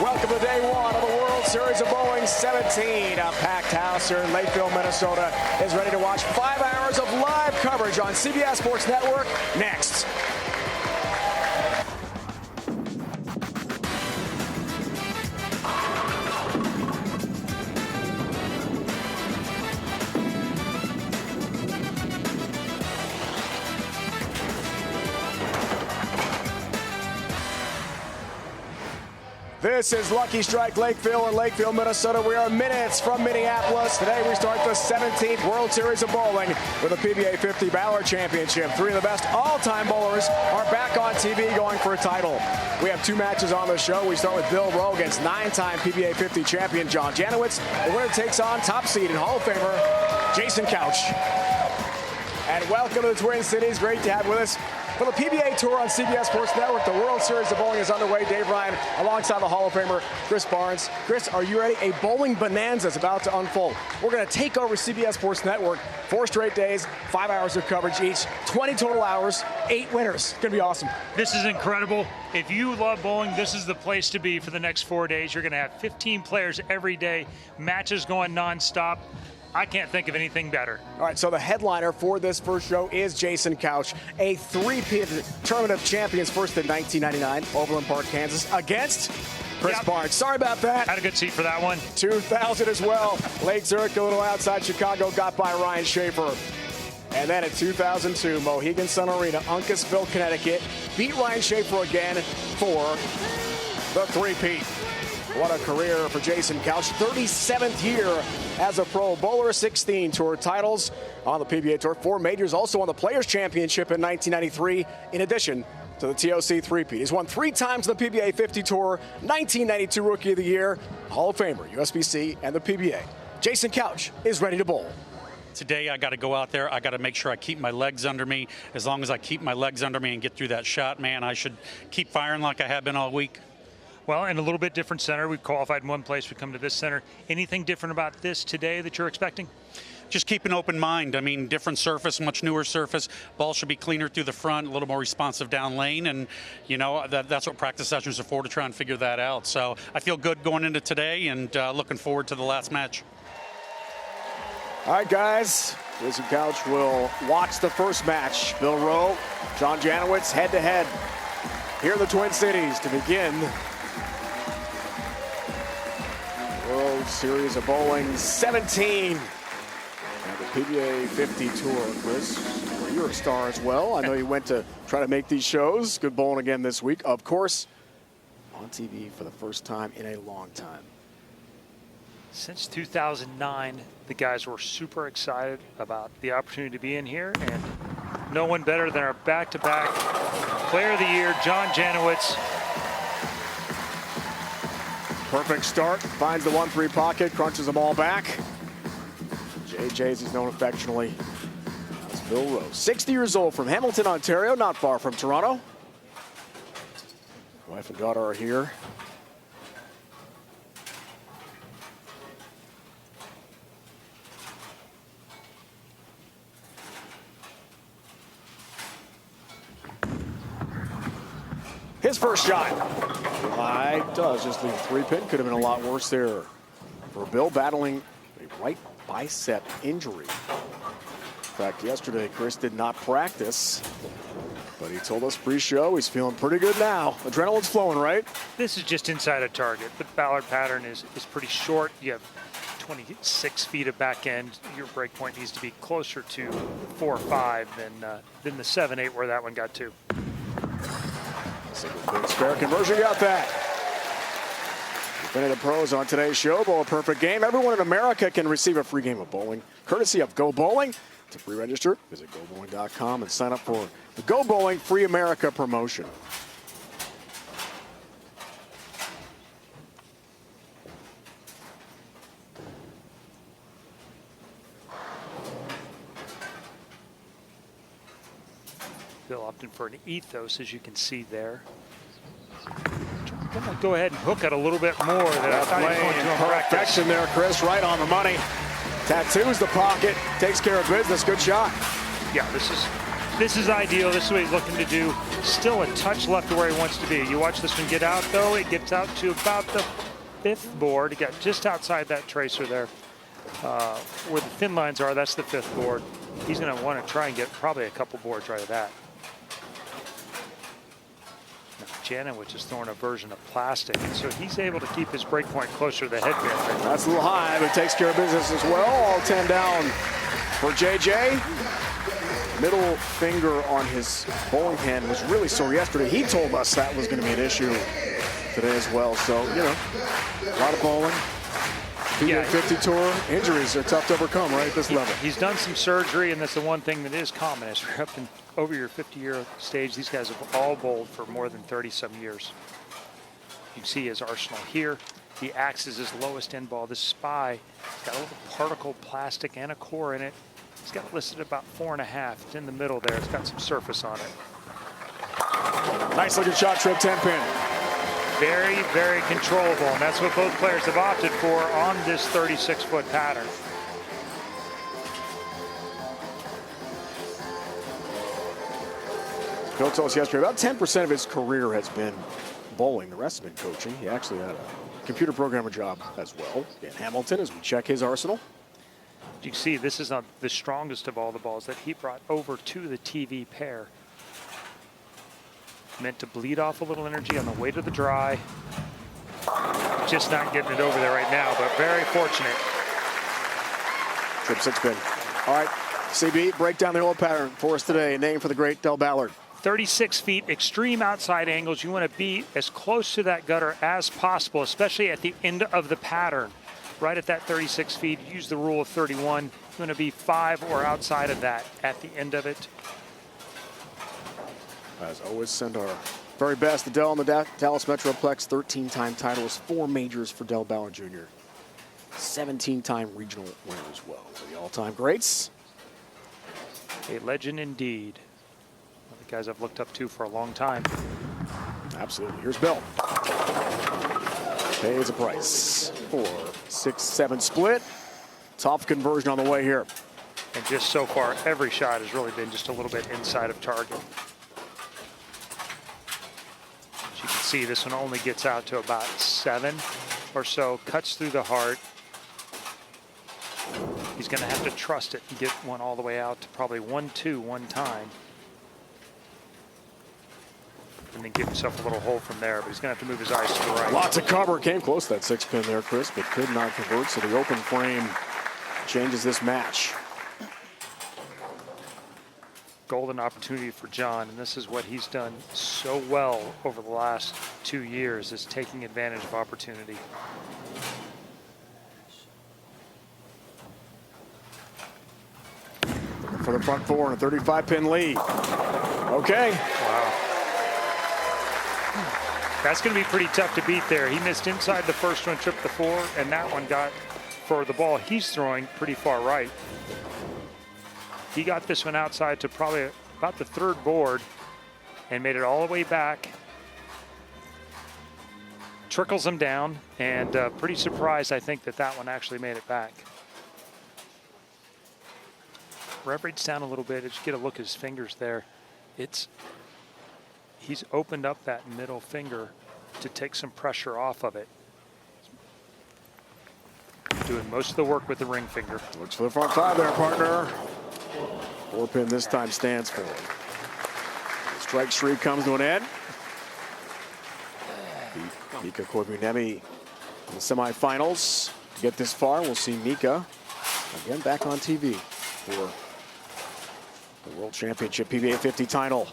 Welcome to day one of the World Series of Bowling 17. A packed house here in Lakeville, Minnesota is ready to watch 5 hours of live coverage on CBS Sports Network next. This is Lucky Strike Lakeville in Lakeville, Minnesota. We are minutes from Minneapolis. Today we start the 17th World Series of Bowling with the PBA50 Ballard Championship. Three of the best all-time bowlers are back on TV going for a title. We have two matches on the show. We start with Bill Rowe against 9-time PBA50 champion John Janowitz. The winner takes on top seed and Hall of Famer Jason Couch. And welcome to the Twin Cities. Great to have with us. For the PBA Tour on CBS Sports Network, the World Series of Bowling is underway. Dave Ryan alongside the Hall of Famer Chris Barnes. Chris, are you ready? A bowling bonanza is about to unfold. We're going to take over CBS Sports Network. 4 straight days, 5 hours of coverage each, 20 total hours, 8 winners. It's going to be awesome. This is incredible. If you love bowling, this is the place to be for the next 4 days. You're going to have 15 players every day, matches going nonstop. I can't think of anything better. All right, so the headliner for this first show is Jason Couch, a three-peat Tournament of Champions, first in 1999, Overland Park, Kansas, against Chris Barnes. Sorry about that. Had a good seat for that one. 2000 as well. Lake Zurich, a little outside Chicago, got by Ryan Schaefer. And then in 2002, Mohegan Sun Arena, Uncasville, Connecticut, beat Ryan Schaefer again for the three-peat. What a career for Jason Couch. 37th year as a pro bowler, 16 tour titles on the PBA Tour. 4 majors, also won the Players' Championship in 1993, in addition to the TOC three-peat. He's won 3 times the PBA 50 Tour, 1992 Rookie of the Year, Hall of Famer, USBC, and the PBA. Jason Couch is ready to bowl. Today I got to go out there. I got to make sure I keep my legs under me. As long as I keep my legs under me and get through that shot, man, I should keep firing like I have been all week. Well, in a little bit different center. We've qualified in one place. We come to this center. Anything different about this today that you're expecting? Just keep an open mind. I mean, different surface, much newer surface. Ball should be cleaner through the front, a little more responsive down lane. And, you know, that's what practice sessions are for, to try and figure that out. So I feel good going into today and looking forward to the last match. All right, guys. Jason Couch will watch the first match. Bill Rowe, John Janowitz, head-to-head here in the Twin Cities to begin World Series of Bowling 17. And the PBA 50 Tour, Chris, you're a star as well. I know you went to try to make these shows. Good bowling again this week. Of course, on TV for the first time in a long time. Since 2009, the guys were super excited about the opportunity to be in here, and no one better than our back-to-back Player of the Year, John Janowitz. Perfect start, finds the 1-3 pocket, crunches the ball back. JJ, as he's known affectionately, that's Bill Rowe. 60 years old, from Hamilton, Ontario, not far from Toronto. Wife and daughter are here. His first shot. High does just leave 3-pin. Could have been a lot worse there for Bill, battling a right bicep injury. In fact, yesterday Chris did not practice, but he told us pre-show he's feeling pretty good now. Adrenaline's flowing, right? This is just inside a target. The Ballard pattern is pretty short. You have 26 feet of back end. Your break point needs to be closer to 4 or 5 than the 7-8 where that one got to. Big spare conversion, got that. Definitive pros on today's show. Bowl a perfect game. Everyone in America can receive a free game of bowling, courtesy of Go Bowling. To pre-register, visit GoBowling.com and sign up for the Go Bowling Free America promotion. Bill opting for an ethos, as you can see there. I'm going to go ahead and hook it a little bit more than I thought he was going to in practice. Perfection there, Chris, right on the money. Tattoos the pocket, takes care of business. Good shot. Yeah, this is This is ideal. This is what he's looking to do. Still a touch left to where he wants to be. You watch this one get out, though. It gets out to about the 5th board. It got just outside that tracer there. Where the thin lines are, that's the 5th board. He's going to want to try and get probably a couple boards right of that. Janowicz is throwing a version of plastic, and so he's able to keep his break point closer to the headband. That's a little high, but takes care of business as well. All 10 down for JJ. Middle finger on his bowling hand was really sore yesterday. He told us that was going to be an issue today as well. So, you know, a lot of bowling. PBA50 tour injuries are tough to overcome right at this level. He's done some surgery, and that's the one thing that is common. As we're up in over your 50-year stage, these guys have all bowled for more than 30-some years. You can see his arsenal here. The axe is his lowest end ball. This spy has got a little particle plastic and a core in it. He's got it listed at about 4.5. It's in the middle there. It's got some surface on it. Nice looking shot, trip 10 pin. Very, very controllable, and that's what both players have opted for on this 36-foot pattern. Bill told us yesterday about 10% of his career has been bowling. The rest has been coaching. He actually had a computer programmer job as well in Hamilton as we check his arsenal. You can see this is the strongest of all the balls that he brought over to the TV pair. Meant to bleed off a little energy on the way to the dry. Just not getting it over there right now, but very fortunate. Trip 6 pin. All right, CB, break down the old pattern for us today. A name for the great Del Ballard. 36 feet, extreme outside angles. You want to be as close to that gutter as possible, especially at the end of the pattern. Right at that 36 feet, use the rule of 31. You want to be 5 or outside of that at the end of it. As always, send our very best to Del in the Dallas Metroplex. 13-time titles, 4 majors for Del Ballard Jr. 17-time regional winner as well. The all-time greats. A legend indeed. One of the guys I've looked up to for a long time. Absolutely. Here's Bill. Pays a price. 4, 6, 7 split. Tough conversion on the way here. And just so far, every shot has really been just a little bit inside of target. As you can see, this one only gets out to about 7 or so. Cuts through the heart. He's going to have to trust it and get one all the way out to probably 1-2 one time. And then give himself a little hole from there, but he's going to have to move his eyes to the right. Lots of cover. Came close to that 6 pin there, Chris, but could not convert. So the open frame changes this match. Golden opportunity for John, and this is what he's done so well over the last 2 years, is taking advantage of opportunity. For the front 4 and a 35-pin lead. Okay. Wow. That's going to be pretty tough to beat there. He missed inside the first one, tripped the 4, and that one got, for the ball he's throwing, pretty far right. He got this one outside to probably about the 3rd board and made it all the way back. Trickles him down, and pretty surprised, I think, that that one actually made it back. Reverege's down a little bit. As you get a look at his fingers there, he's opened up that middle finger to take some pressure off of it. Doing most of the work with the ring finger. Looks for the front 5 there, partner. 4 pin this time stands for him. The strike streak comes to an end. Mika Koivuniemi in the semifinals. To get this far, we'll see Mika again back on TV for the World Championship PBA50 title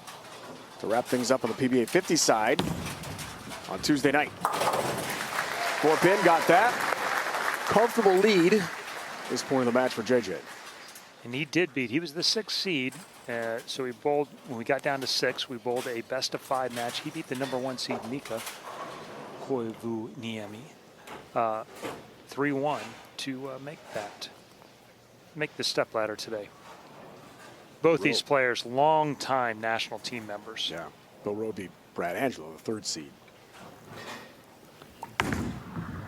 to wrap things up on the PBA50 side on Tuesday night. 4 pin, got that. Comfortable lead at this point of the match for JJ. And he did beat. He was the 6th seed. So we bowled, when we got down to 6, we bowled a best-of-5 match. He beat the #1 seed, Mika Koivuniemi, 3-1 to make the step ladder today. Both these players, long-time national team members. Yeah, Bill Rowe beat Brad Angelo, the 3rd seed.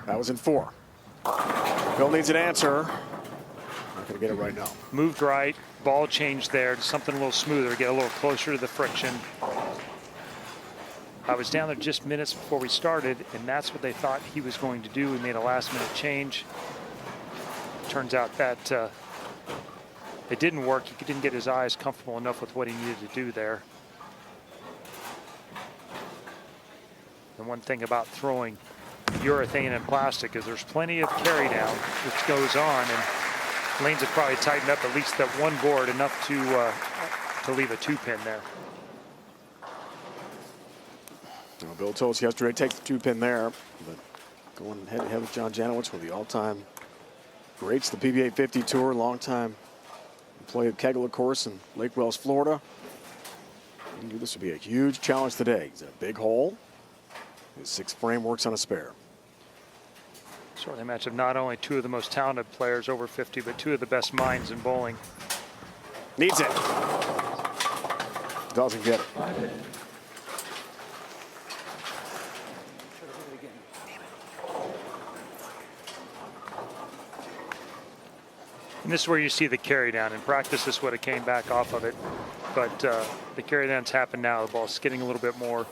That was in 4. Bill needs an answer. Not going Gonna get it right now. Moved right, ball changed there to something a little smoother, get a little closer to the friction. I was down there just minutes before we started, and that's what they thought he was going to do. We made a last-minute change. Turns out that it didn't work. He didn't get his eyes comfortable enough with what he needed to do there. And one thing about throwing urethane and plastic is there's plenty of carry down which goes on, and lanes have probably tightened up at least that one board enough to leave a 2-pin there. Well, Bill told us yesterday, take the 2-pin there, but going head-to-head with John Janowitz, one of the all-time greats, the PBA 50 Tour, long-time employee of Kegel, of course, in Lake Wales, Florida. He knew this would be a huge challenge today. He's in a big hole. His 6th frame works on a spare. Certainly a match of not only two of the most talented players over 50, but two of the best minds in bowling. Needs it. Doesn't get it. And this is where you see the carry down. In practice, this would have came back off of it, but the carry down's happened now. The ball's skidding a little bit more.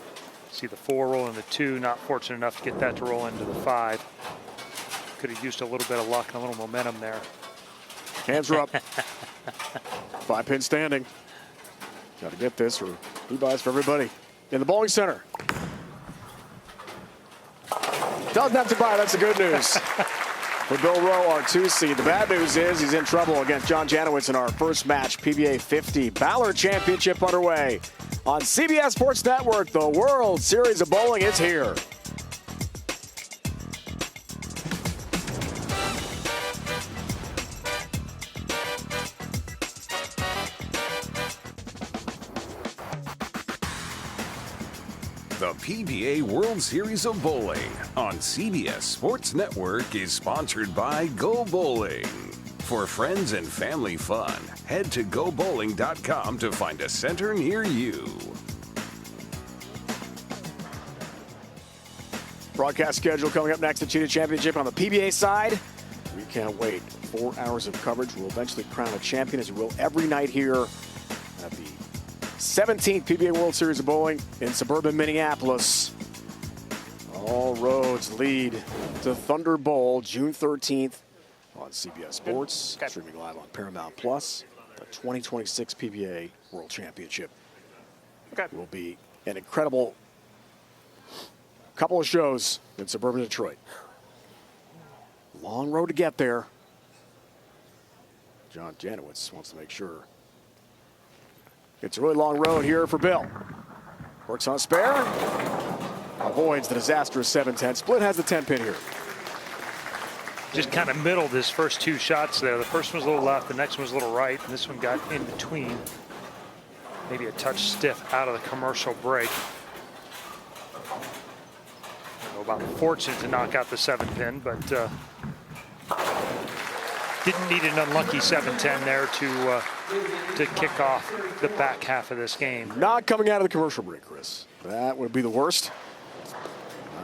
See the 4 roll into 2, not fortunate enough to get that to roll into the 5. Could have used a little bit of luck and a little momentum there. Hands are up. 5-pin standing. Got to get this, or he buys for everybody. In the bowling center. Doesn't have to buy, that's the good news. For Bill Rowe, our 2 seed. The bad news is he's in trouble against John Janowitz in our first match, PBA 50 Ballard Championship underway. On CBS Sports Network, the World Series of Bowling is here. The PBA World Series of Bowling on CBS Sports Network is sponsored by Go Bowling. For friends and family fun, head to gobowling.com to find a center near you. Broadcast schedule coming up next, the Cheetah Championship on the PBA side. We can't wait. 4 hours of coverage. We'll eventually crown a champion, as we will every night here at the 17th PBA World Series of Bowling in suburban Minneapolis. All roads lead to Thunder Bowl, June 13th on CBS Sports, streaming live on Paramount Plus. The 2026 PBA World Championship will be an incredible couple of shows in suburban Detroit. Long road to get there. John Janowitz wants to make sure. It's a really long road here for Bill. Works on a spare. Avoids the disastrous 7-10. Split has the 10-pin here. Just kind of middled his first 2 shots there. The first one was a little left, the next one was a little right, and this one got in between. Maybe a touch stiff out of the commercial break. I don't know about fortunate to knock out the 7-pin, but didn't need an unlucky 7-10 there to kick off the back half of this game. Not coming out of the commercial break, Chris. That would be the worst.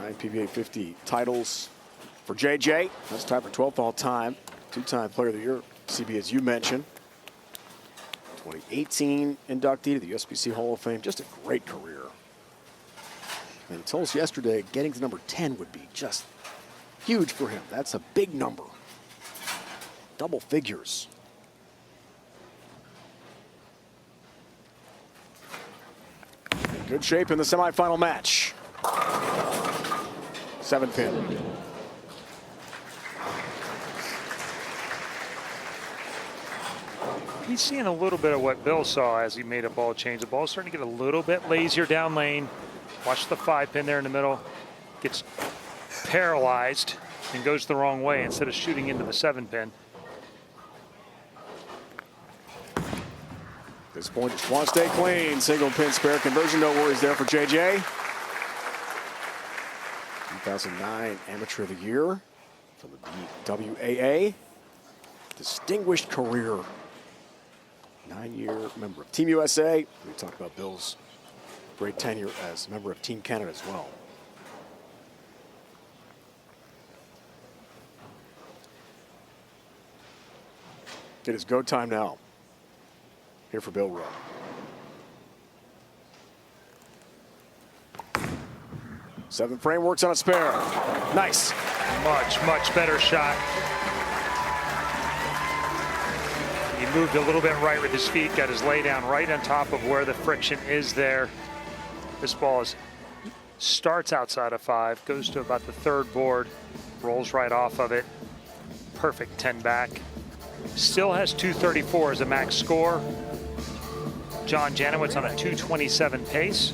9 PBA 50 titles for JJ. That's tied for 12th all time. 2-time Player of the Year, CB, as you mentioned. 2018 inductee to the USBC Hall of Fame. Just a great career. And he told us yesterday getting to number 10 would be just huge for him. That's a big number. Double figures. In good shape in the semifinal match. 7-pin. He's seeing a little bit of what Bill saw as he made a ball change. The ball's starting to get a little bit lazier down lane. Watch the 5-pin there in the middle. Gets paralyzed and goes the wrong way instead of shooting into the 7-pin. At this point, just want to stay clean. Single pin spare conversion. No worries there for JJ. 2009 Amateur of the Year from the WAA. Distinguished career. 9-year member of Team USA. We talked about Bill's great tenure as a member of Team Canada as well. It is go time now. Here for Bill Rowe. Seventh frame works on a spare. Nice. Much better shot. He moved a little bit right with his feet, got his lay down right on top of where the friction is there. This ball starts outside of 5, goes to about the 3rd board, rolls right off of it. Perfect 10 back. Still has 234 as a max score. John Janowitz on a 227 pace.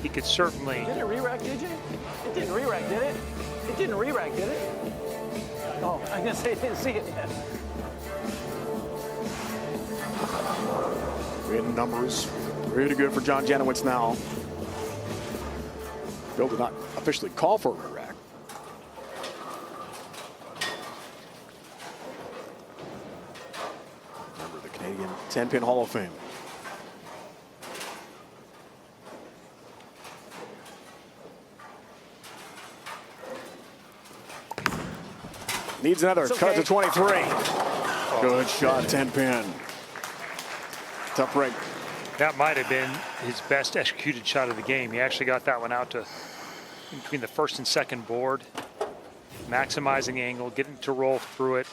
He could certainly. Did it re-rack, did you? It didn't re-rack, did it? It didn't re-rack, did it? Oh, I was gonna say I didn't see it yet. Win numbers really good for John Janowitz now. Bill did not officially call for a re-rack. Member of the Canadian 10-pin Hall of Fame. Needs another. Cut to 23. Good shot, 10-pin. Tough break. That might have been his best executed shot of the game. He actually got that one out to between the 1st and 2nd board, maximizing the angle, getting to roll through it.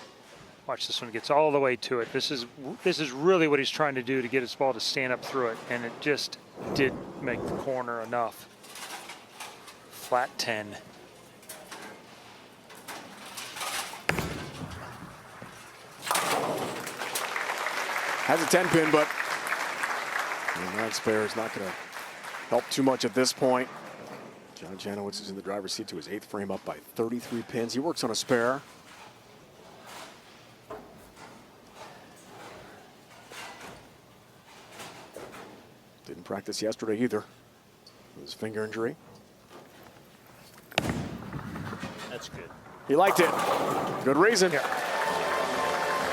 Watch this one, gets all the way to it. This is really what he's trying to do to get his ball to stand up through it, and it just did make the corner enough. Flat 10. Has a 10-pin, but that spare is not going to help too much at this point. John Janowitz is in the driver's seat to his 8th frame, up by 33 pins. He works on a spare. Didn't practice yesterday either with his finger injury. That's good. He liked it. Good reason.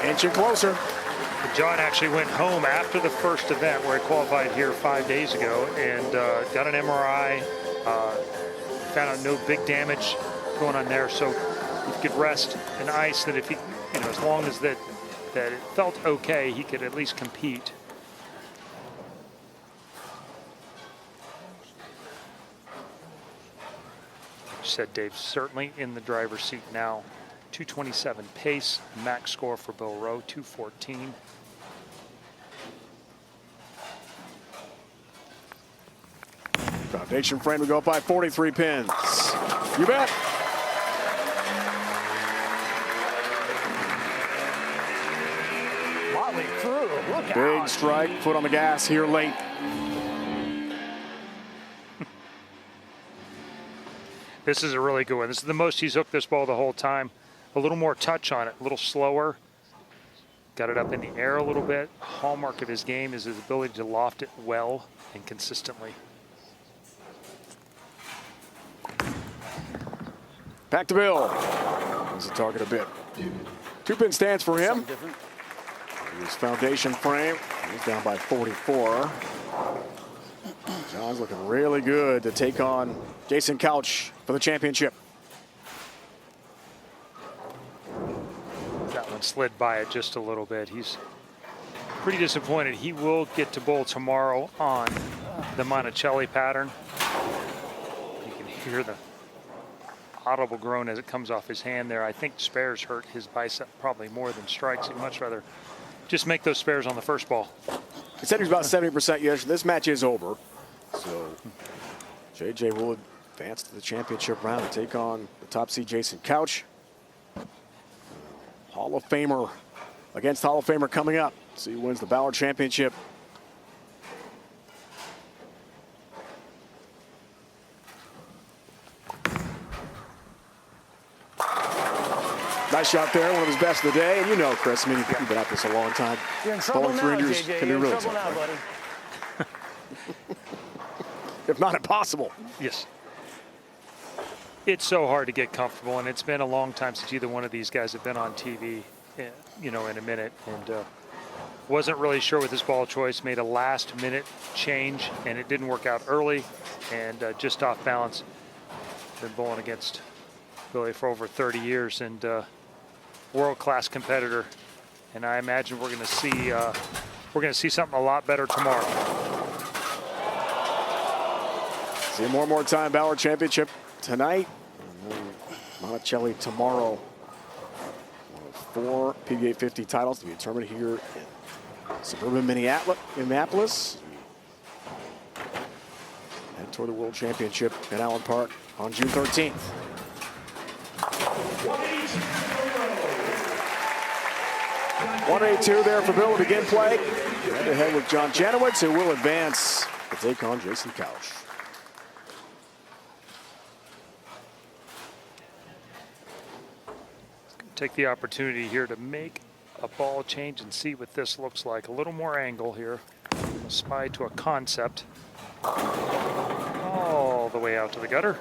Inching closer. John actually went home after the first event where he qualified here 5 days ago and got an MRI. Found out no big damage going on there, so he could rest and ice. That if he, as long as that it felt okay, he could at least compete. Said Dave, certainly in the driver's seat now. 227 pace, max score for Bill Rowe, 214. Foundation frame to go up by 43 pins. You bet. Motley Crue, look Big out. strike, foot on the gas here late. This is a really good one. This is the most he's hooked this ball the whole time. A little more touch on it, a little slower. Got it up in the air a little bit. Hallmark of his game is his ability to loft it well and consistently. Back to Bill. He's the target a bit. 2-pin stands for him. His foundation frame. He's down by 44. John's looking really good to take on Jason Couch for the championship. That one slid by it just a little bit. He's pretty disappointed. He will get to bowl tomorrow on the Monticelli pattern. You can hear the audible groan as it comes off his hand there. I think spares hurt his bicep probably more than strikes. He'd much rather just make those spares on the first ball. He said he was about 70% yes. This match is over. So JJ will advance to the championship round and take on the top seed Jason Couch. Hall of Famer against Hall of Famer coming up. See who wins the Ballard Championship. Nice shot there, one of his best of the day. And you know, Chris, I mean, you've been at this a long time. You're in trouble now, JJ. Can be You're in really trouble now, tough, buddy. if not impossible. Yes. It's so hard to get comfortable, and it's been a long time since either one of these guys have been on TV, in a minute. And wasn't really sure with his ball choice. Made a last-minute change, and it didn't work out early, and just off balance. Been bowling against Billy for over 30 years, and world-class competitor. And I imagine we're going to see something a lot better tomorrow. See one more time, Ballard Championship tonight. And then Monticello tomorrow. One of 4 PBA 50 titles to be determined here in suburban Minneapolis. Head toward the World Championship in Allen Park on June 13th. .182 there for Bill to begin play. Head to head with John Janowitz, who will advance to take on Jason Couch. Take the opportunity here to make a ball change and see what this looks like. A little more angle here. A spy to a concept. All the way out to the gutter.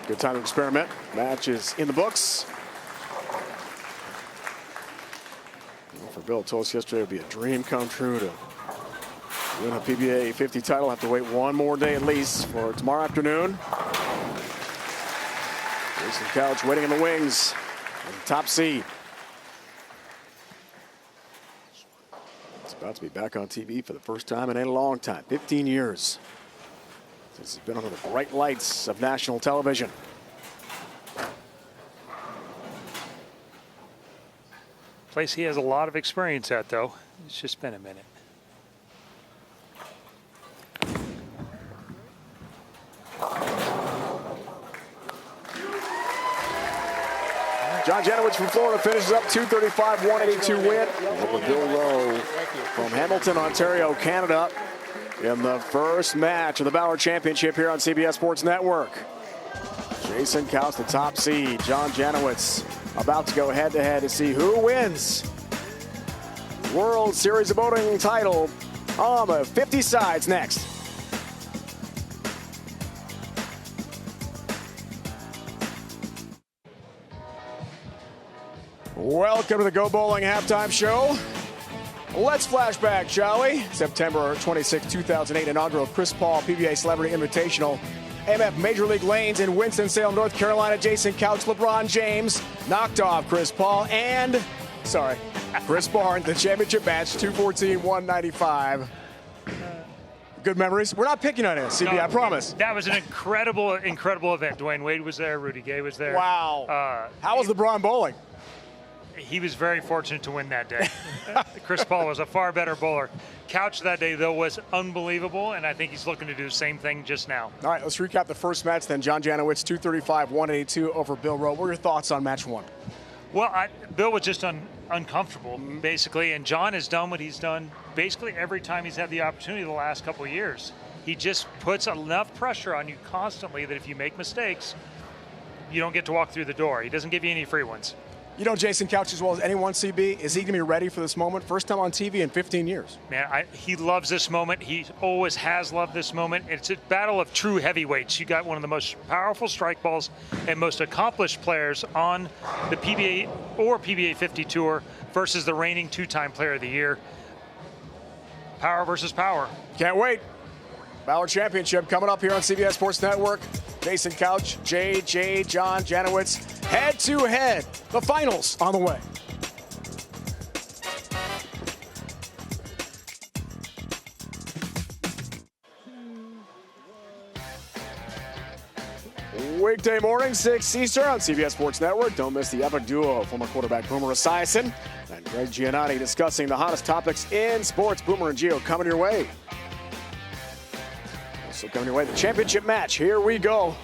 Good time to experiment. Match is in the books. Well, for Bill, told us yesterday it would be a dream come true to win a PBA 50 title. Have to wait one more day at least for tomorrow afternoon. Jason Couch waiting in the wings. Top seed. It's about to be back on TV for the first time in a long time. 15 years since he's been under the bright lights of national television. Place he has a lot of experience at, though. It's just been a minute. John Janowitz from Florida finishes up 235, 182 win over Bill Rowe from Hamilton, Ontario, Canada, in the first match of the Ballard Championship here on CBS Sports Network. Jason Couch, the top seed. John Janowitz about to go head-to-head to see who wins World Series of Boating title on the 50 sides next. Welcome to the Go Bowling halftime show. Let's flashback, shall we? September 26, 2008, inaugural Chris Paul PBA Celebrity Invitational. MF Major League Lanes in Winston-Salem, North Carolina. Jason Couch, LeBron James knocked off Chris Paul and, Chris Barnes, the championship match, 214-195. Good memories. We're not picking on it, CB, I promise. That was an incredible event. Dwayne Wade was there. Rudy Gay was there. Wow. How was LeBron bowling? He was very fortunate to win that day. Chris Paul was a far better bowler. Couch that day, though, was unbelievable, and I think he's looking to do the same thing just now. All right, let's recap the first match then. John Janowitz, 235, 182 over Bill Rowe. What are your thoughts on match one? Well, Bill was just uncomfortable, basically, and John has done what he's done basically every time he's had the opportunity the last couple of years. He just puts enough pressure on you constantly that if you make mistakes, you don't get to walk through the door. He doesn't give you any free ones. You know Jason Couch as well as anyone, CB. Is he going to be ready for this moment? First time on TV in 15 years. Man, he loves this moment. He always has loved this moment. It's a battle of true heavyweights. You got one of the most powerful strike balls and most accomplished players on the PBA or PBA 50 Tour versus the reigning two-time player of the year. Power versus power. Can't wait. Ballard Championship coming up here on CBS Sports Network. Jason Couch, JJ, John Janowitz, head-to-head. The finals on the way. Weekday morning, 6 Eastern on CBS Sports Network. Don't miss the epic duo of former quarterback Boomer Esiason and Greg Giannotti discussing the hottest topics in sports. Boomer and Gio coming your way. Also coming your way, the championship match. Here we go.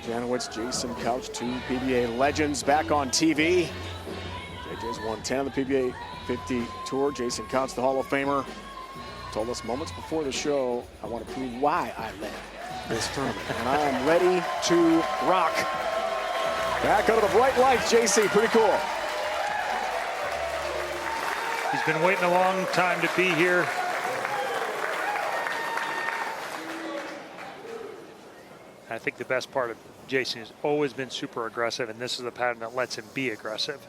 John Janowitz, Jason Couch, two PBA legends back on TV. JJ's won 10 on the PBA 50 Tour. Jason Couch, the Hall of Famer, told us moments before the show, I want to prove why I led this tournament. And I am ready to rock. Back under the bright lights, JC, pretty cool. He's been waiting a long time to be here. I think the best part of Jason has always been super aggressive, and this is the pattern that lets him be aggressive.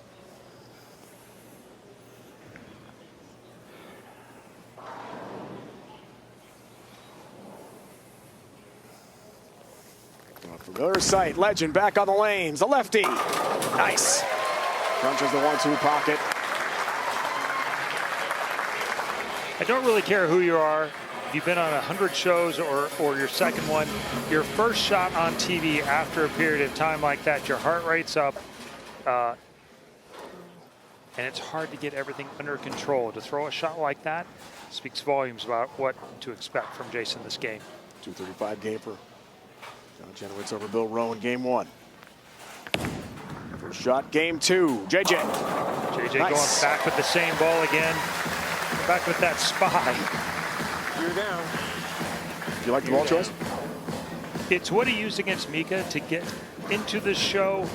Familiar sight, legend back on the lanes, a lefty. Nice. Crunches the 1-2 pocket. I don't really care who you are. If you've been on 100 shows or your second one, your first shot on TV after a period of time like that, your heart rate's up. And it's hard to get everything under control. To throw a shot like that speaks volumes about what to expect from Jason this game. 2:35 game for Janowitz over Bill Rowe in game 1. First shot, game 2. JJ. JJ Nice. Going back with the same ball again. Back with that spy. You're down. You like the ball choice? It's what he used against Mika to get into the show.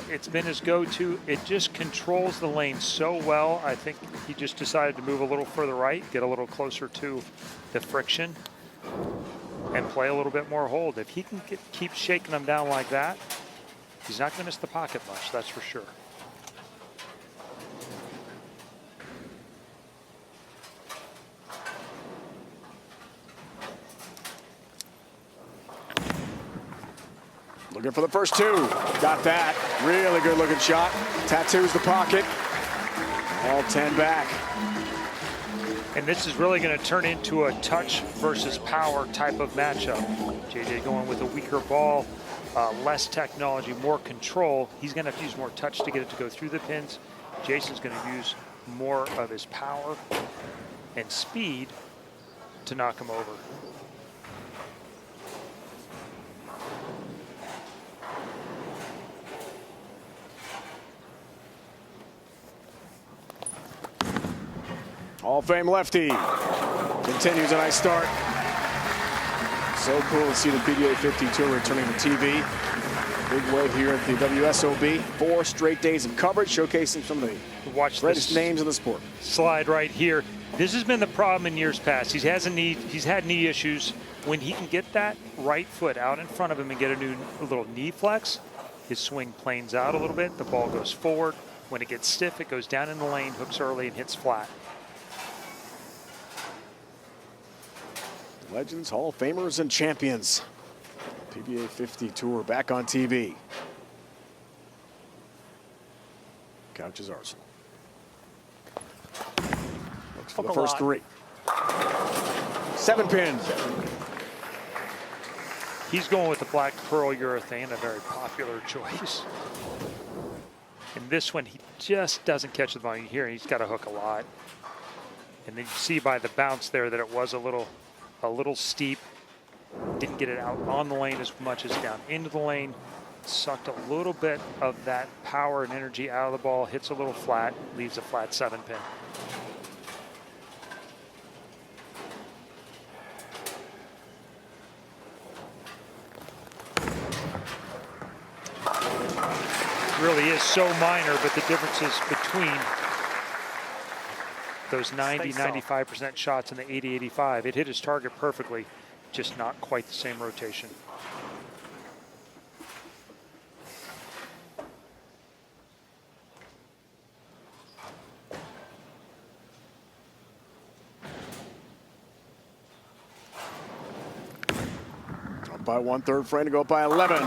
It's been his go-to. It just controls the lane so well. I think he just decided to move a little further right, get a little closer to the friction, and play a little bit more hold. If he can keep shaking them down like that, he's not going to miss the pocket much, that's for sure. Looking for the first 2. Got that. Really good looking shot. Tattoos the pocket. All 10 back. And this is really going to turn into a touch versus power type of matchup. JJ going with a weaker ball, less technology, more control. He's going to have to use more touch to get it to go through the pins. Jason's going to use more of his power and speed to knock him over. Hall of Fame lefty. Continues a nice start. So cool to see the PBA 50 Tour returning to TV. Big way here at the WSOB. 4 straight days of coverage showcasing some of the greatest names in the sport. Slide right here. This has been the problem in years past. He's had knee issues. When he can get that right foot out in front of him and get a little knee flex, his swing planes out a little bit. The ball goes forward. When it gets stiff, it goes down in the lane, hooks early, and hits flat. Legends, Hall of Famers, and champions. PBA 50 Tour back on TV. Couch's Arsenal. Looks for the first 3. 7 pins. He's going with the black pearl urethane, a very popular choice. And this one, he just doesn't catch the ball. You hear he's got to hook a lot. And then you see by the bounce there that it was a little steep. Didn't get it out on the lane as much as down into the lane. Sucked a little bit of that power and energy out of the ball. Hits a little flat, leaves a flat 7 pin. Really is so minor, but the differences between those 90-95% shots and the 80-85, it hit his target perfectly, just not quite the same rotation. Up by 1/3 frame to go up by 11.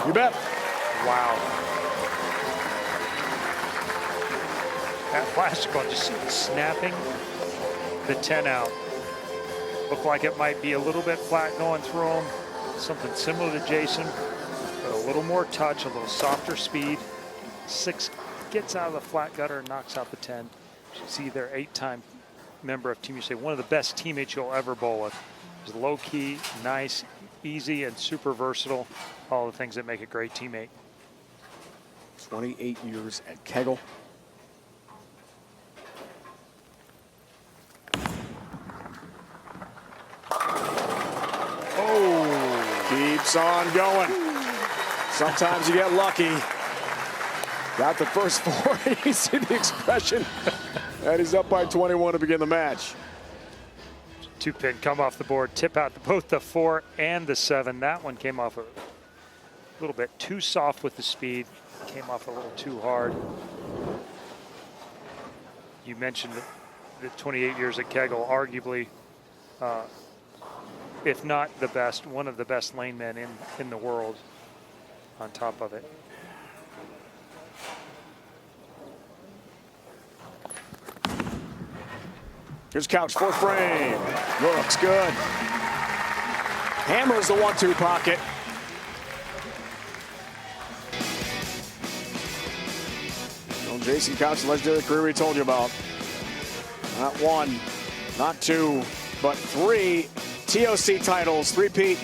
You bet. Wow. That plastic ball, just snapping the 10 out. Looked like it might be a little bit flat going through him. Something similar to Jason, but a little more touch, a little softer speed. 6 gets out of the flat gutter and knocks out the 10. You see their 8-time member of Team USA, one of the best teammates you'll ever bowl with. He's low key, nice, easy, and super versatile. All the things that make a great teammate. 28 years at Kegel. Keeps on going. Sometimes you get lucky. Got the first 4. You see the expression. And he's up by 21 to begin the match. 2-pin come off the board, tip out to both the 4 and the 7. That one came off a little bit too soft with the speed. Came off a little too hard. You mentioned the 28 years at Kegel, arguably, if not the best, one of the best lane men in the world on top of it. Here's Couch, fourth frame. Looks good. Hammers the 1-2 pocket. Well, Jason Couch, the legendary career we told you about. Not one, not two, but three TOC titles, three-peat.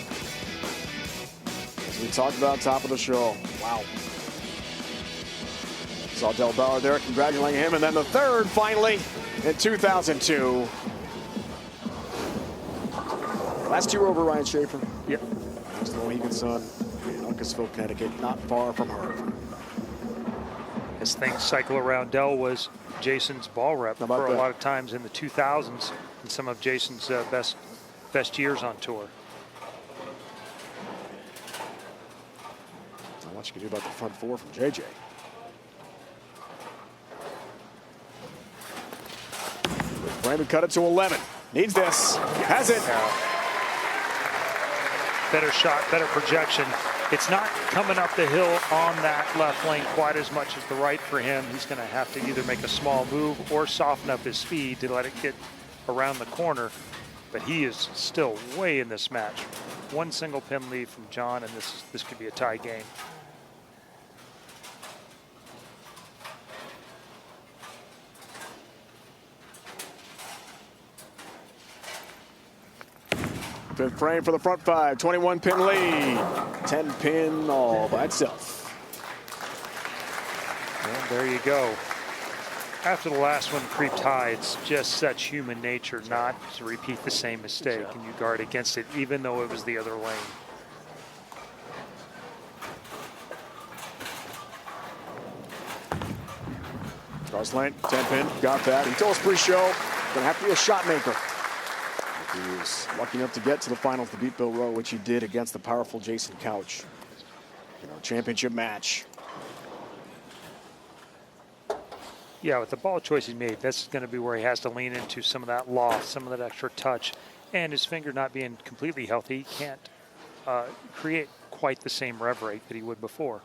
As we talked about top of the show. Wow. Saw Del Ballard there, congratulating him. And then the third, finally, in 2002. Last two over Ryan Schaefer. Yep. He's the Mohegan Sun in Uncasville, Connecticut, not far from her. As things cycle around, Dell was Jason's ball rep for a lot of times in the 2000s and some of Jason's best years on tour. Not much you can do about the front four from JJ. Brandon cut it to 11. Needs this. Has it. Better shot, better projection. It's not coming up the hill on that left lane quite as much as the right for him. He's going to have to either make a small move or soften up his speed to let it get around the corner. But he is still way in this match. One single pin lead from John, and this could be a tie game. Fifth frame for the front five, 21-pin lead. 10-pin all by itself. And there you go. After the last one creeped high, it's just such human nature not to repeat the same mistake, and you guard against it even though it was the other lane. Cross lane, 10-pin, got that. He told us pre-show, gonna have to be a shot maker. He was lucky enough to get to the finals to beat Bill Rowe, which he did against the powerful Jason Couch. Championship match. Yeah, with the ball choice he made, this is going to be where he has to lean into some of that loft, some of that extra touch. And his finger not being completely healthy, he can't create quite the same rev rate that he would before.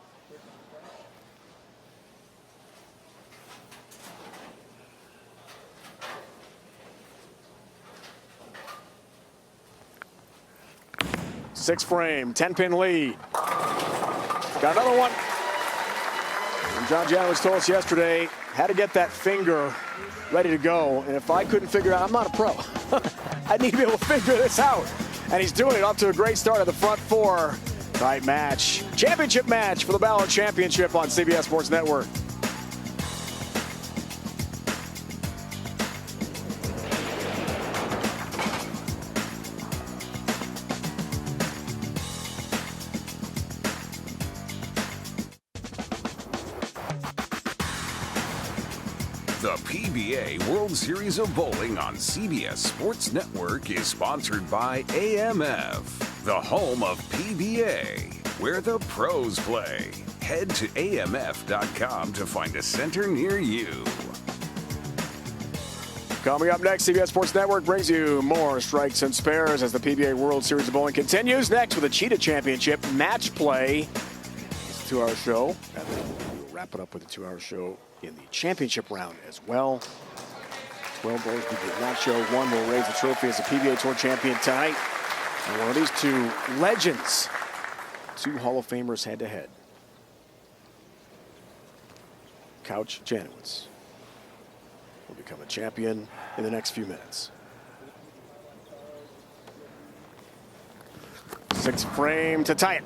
Six frame, 10-pin lead. Got another one. And John Janowitz told us yesterday, had to get that finger ready to go. And if I couldn't figure it out, I'm not a pro. I need to be able to figure this out. And he's doing it up to a great start at the front four. Tight match. Championship match for the Ballard Championship on CBS Sports Network. The PBA World Series of Bowling on CBS Sports Network is sponsored by AMF, the home of PBA, where the pros play. Head to amf.com to find a center near you. Coming up next, CBS Sports Network brings you more strikes and spares as the PBA World Series of Bowling continues. Next with the Cheetah Championship match play. It's a 2-hour show. And then we'll wrap it up with a 2-hour show in the championship round as well. 12 bowlers begin that show. One will raise the trophy as a PBA Tour champion tonight. And one of these two legends, two Hall of Famers head-to-head. Couch Janowitz will become a champion in the next few minutes. Sixth frame to tie it.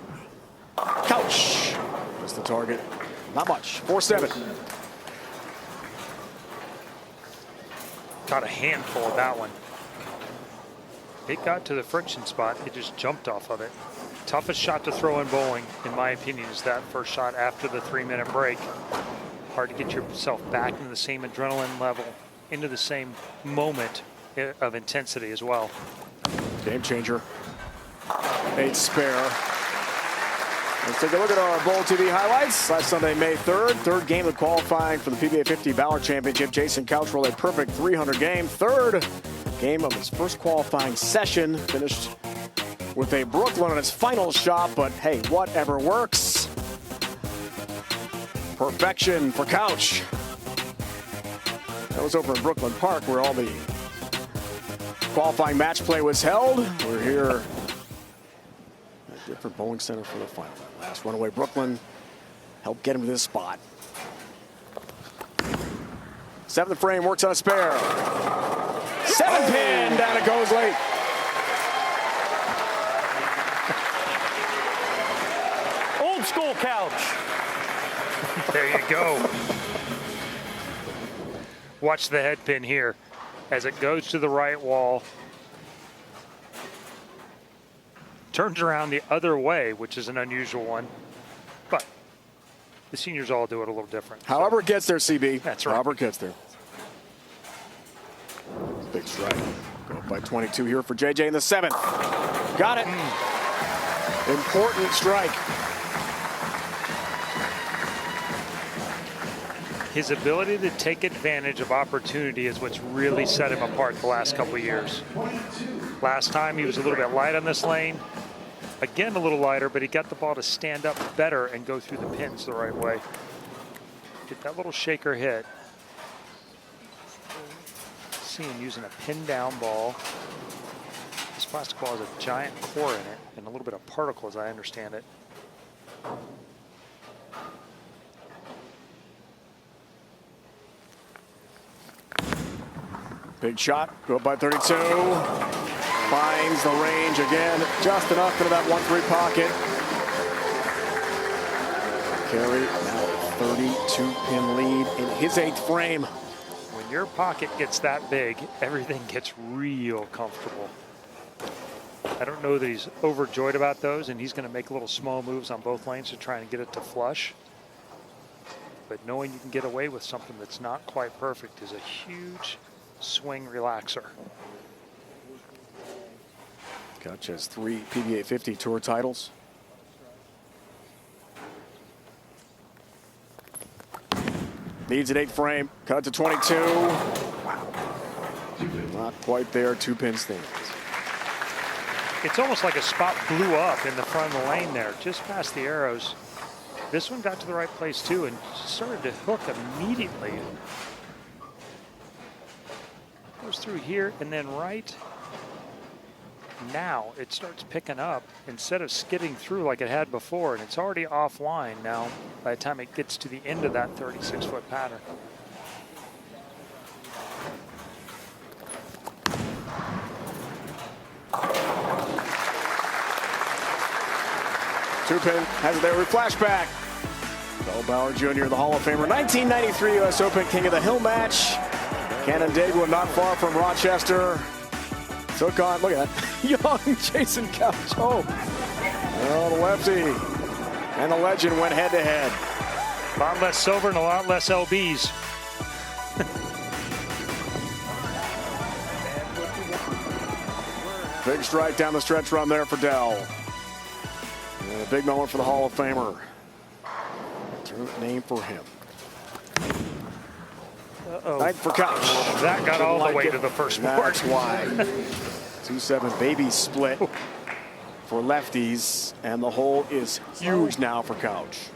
Couch. Just the target. Not much. 4-7. Got a handful of that one. It got to the friction spot. It just jumped off of it. Toughest shot to throw in bowling, in my opinion, is that first shot after the 3-minute break. Hard to get yourself back into the same adrenaline level, into the same moment of intensity as well. Game changer. 8 spare. Let's take a look at our Bowl TV highlights. Last Sunday, May 3rd, third game of qualifying for the PBA50 Ballard Championship. Jason Couch rolled a perfect 300 game. Third game of his first qualifying session. Finished with a Brooklyn on his final shot, but hey, whatever works. Perfection for Couch. That was over in Brooklyn Park where all the qualifying match play was held. We're here at a different bowling center for the final. Last runaway Brooklyn helped get him to this spot. Seventh frame works on a spare. Seven pin, down it goes late. Old school couch. There you go. Watch the head pin here as it goes to the right wall. Turns around the other way, which is an unusual one. But the seniors all do it a little different. However it gets there, CB. That's right. However it gets there. Big strike. Go up by 22 here for JJ in the seventh. Got it. Important strike. His ability to take advantage of opportunity is what's really set him apart the last couple of years. Last time he was a little bit light on this lane. Again, a little lighter, but he got the ball to stand up better and go through the pins the right way. Get that little shaker hit. See him using a pin down ball. This plastic ball has a giant core in it and a little bit of particle, as I understand it. Big shot, go up by 32. Finds the range again, just enough into that 1-3 pocket. Carey now 32-pin lead in his 8th frame. When your pocket gets that big, everything gets real comfortable. I don't know that he's overjoyed about those, and he's going to make little small moves on both lanes to try and get it to flush. But knowing you can get away with something that's not quite perfect is a huge swing relaxer. Couch has 3 PBA50 Tour titles. Needs an 8th frame. Cut to 22. Wow. Not quite there. 2-pin stands. It's almost like a spot blew up in the front of the lane there, just past the arrows. This one got to the right place too and started to hook immediately. Goes through here, and then right now it starts picking up instead of skidding through like it had before, and it's already offline now by the time it gets to the end of that 36-foot pattern. Two-pin has it there with flashback. Bill Ballard Jr., the Hall of Famer, 1993 U.S. Open King of the Hill match. Canandaigua, not far from Rochester. Took on, look at that, young Jason Couch. Oh, the lefty and the legend went head-to-head. A lot less silver and a lot less LBs. Big strike down the stretch run there for Dell. And a big moment for the Hall of Famer. Name for him. Night for Couch. That got all the way to the first board. That's why. 2-7 baby split for lefties, and the hole is huge now for Couch.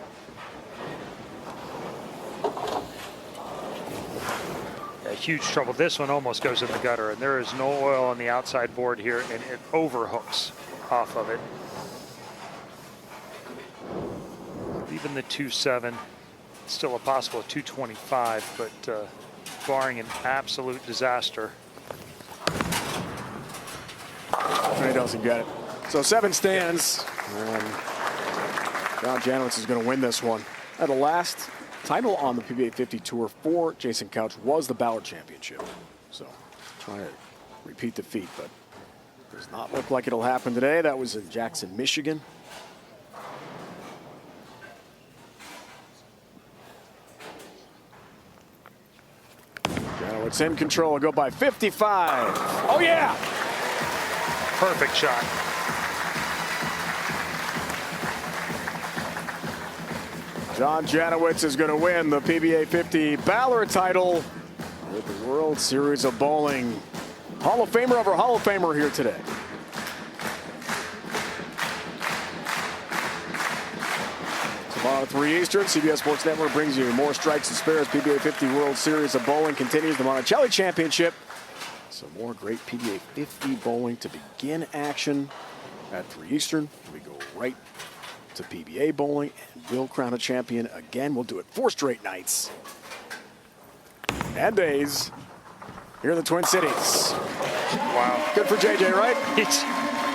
Huge trouble. This one almost goes in the gutter, and there is no oil on the outside board here, and it overhooks off of it. Even the 2-7, still a possible 225, but barring an absolute disaster. He doesn't get it. So 7 stands, and John Janowitz is going to win this one. The last title on the PBA50 Tour for Jason Couch was the Ballard Championship. So trying to repeat defeat, but does not look like it'll happen today. That was in Jackson, Michigan. Janowitz in control. Will go by 55. Oh yeah! Perfect shot. John Janowitz is going to win the PBA50 Ballard title with the World Series of Bowling. Hall of Famer over Hall of Famer here today. Tomorrow 3 Eastern, CBS Sports Network brings you more strikes and spares. PBA50 World Series of Bowling continues. The Monticelli Championship Some more great PBA 50 bowling to begin action at 3 Eastern. We go right to PBA bowling, and we'll crown a champion again. We'll do it 4 straight nights and days here in the Twin Cities. Wow. Good for JJ, right?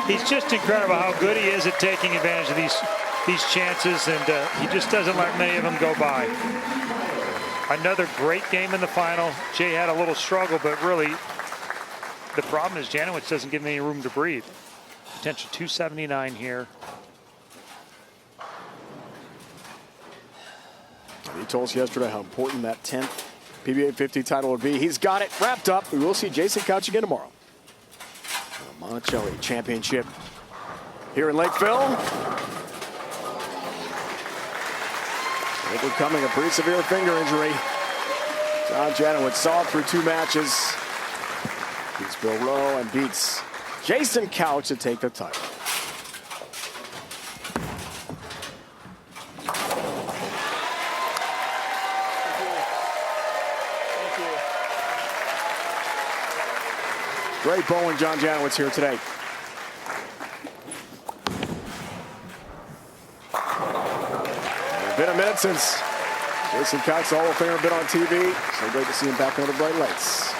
He's just incredible how good he is at taking advantage of these chances, and he just doesn't let many of them go by. Another great game in the final. Jay had a little struggle, but really the problem is Janowitz doesn't give him any room to breathe. Potential 279 here. He told us yesterday how important that 10th PBA 50 title would be. He's got it wrapped up. We will see Jason Couch again tomorrow. The Monticelli Championship here in Lakeville. Overcoming a pretty severe finger injury. John Janowitz saw it through 2 matches. Beats Bill Rowe and beats Jason Couch to take the title. Great bowling, John Janowitz here today. It's been a minute since Jason Couch, the Hall of Famer, been on TV. So great to see him back under the bright lights.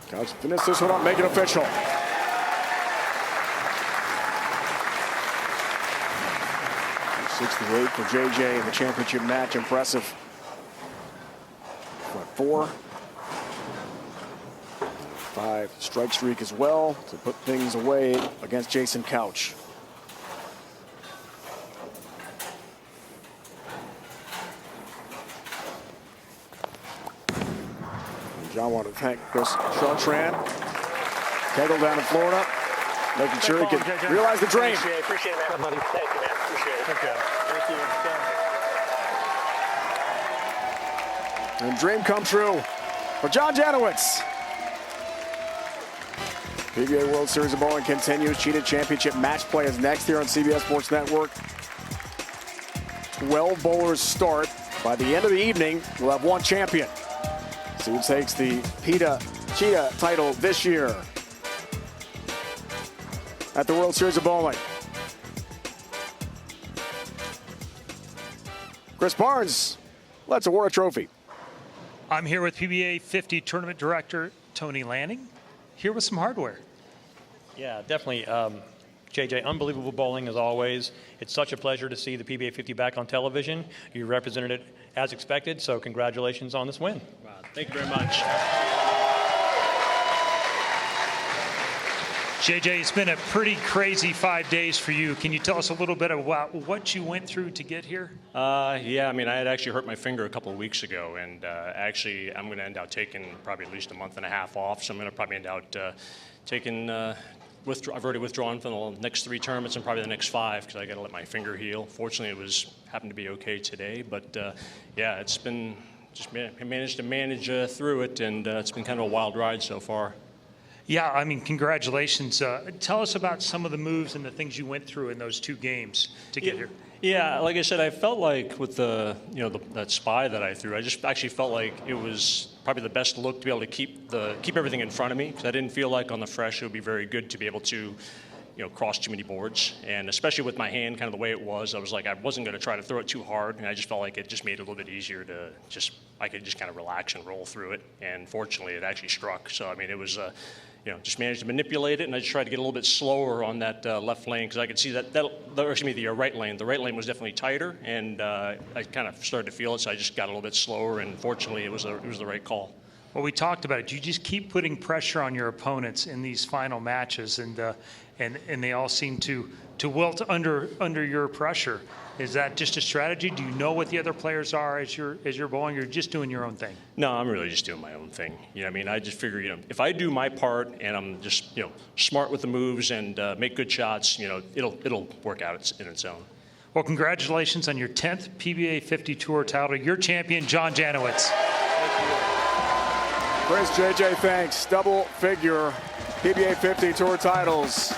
Couch finish this one up, make it official. 68 for JJ in the championship match. Impressive. Front 4. 5 strike streak as well to put things away against Jason Couch. John wanted to thank Chris Chartrand. Kegel down in Florida, making sure he can realize the dream. Appreciate it, man. Thank you, man. Appreciate it. Thank you. And dream come true for John Janowitz. PBA World Series of Bowling continues. Cheetah Championship match play is next here on CBS Sports Network. 12 bowlers start. By the end of the evening, we'll have 1 champion. See who takes the Cheetah title this year at the World Series of Bowling. Chris Barnes, let's award a trophy. I'm here with PBA 50 Tournament Director Tony Lanning, here with some hardware. Yeah, definitely. JJ, unbelievable bowling as always. It's such a pleasure to see the PBA 50 back on television. You represented it as expected, so congratulations on this win. Wow, thank you very much. JJ, it's been a pretty crazy 5 days for you. Can you tell us a little bit about what you went through to get here? Yeah, I mean, I had actually hurt my finger a couple of weeks ago, and actually I'm going to end up taking probably at least a month and a half off, so I'm going to probably end out taking I've already withdrawn from the next 3 tournaments and probably the next 5 because I got to let my finger heal. Fortunately, it happened to be okay today, but yeah, it's been just managed to manage through it, and it's been kind of a wild ride so far. Yeah, I mean, congratulations. Tell us about some of the moves and the things you went through in those 2 games to get here. Yeah, like I said, I felt like with the that spy that I threw, I just actually felt like it was probably the best look to be able to keep everything in front of me, because I didn't feel like on the fresh it would be very good to be able to cross too many boards, and especially with my hand kind of the way it was, I was like I wasn't going to try to throw it too hard, and I just felt like it just made it a little bit easier to I could just kind of relax and roll through it, and fortunately it actually struck. So I mean, it was just managed to manipulate it, and I just tried to get a little bit slower on that left lane because I could see the right lane. The right lane was definitely tighter, and I kind of started to feel it, so I just got a little bit slower, and fortunately it was the right call. Well, we talked about it. You just keep putting pressure on your opponents in these final matches, and they all seem to wilt under your pressure. Is that just a strategy? Do you know what the other players are as you're bowling? You're just doing your own thing? No, I'm really just doing my own thing. I mean, I just figure, if I do my part and I'm just, smart with the moves and make good shots, it'll work out in its own. Well, congratulations on your 10th PBA 50 Tour title. Your champion, John Janowitz. Chris, JJ, thanks. Double figure PBA 50 Tour titles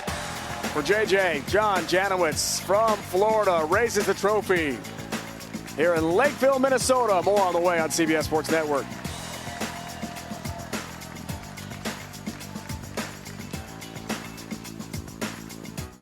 for JJ. John Janowitz from Florida raises the trophy here in Lakeville, Minnesota. More on the way on CBS Sports Network.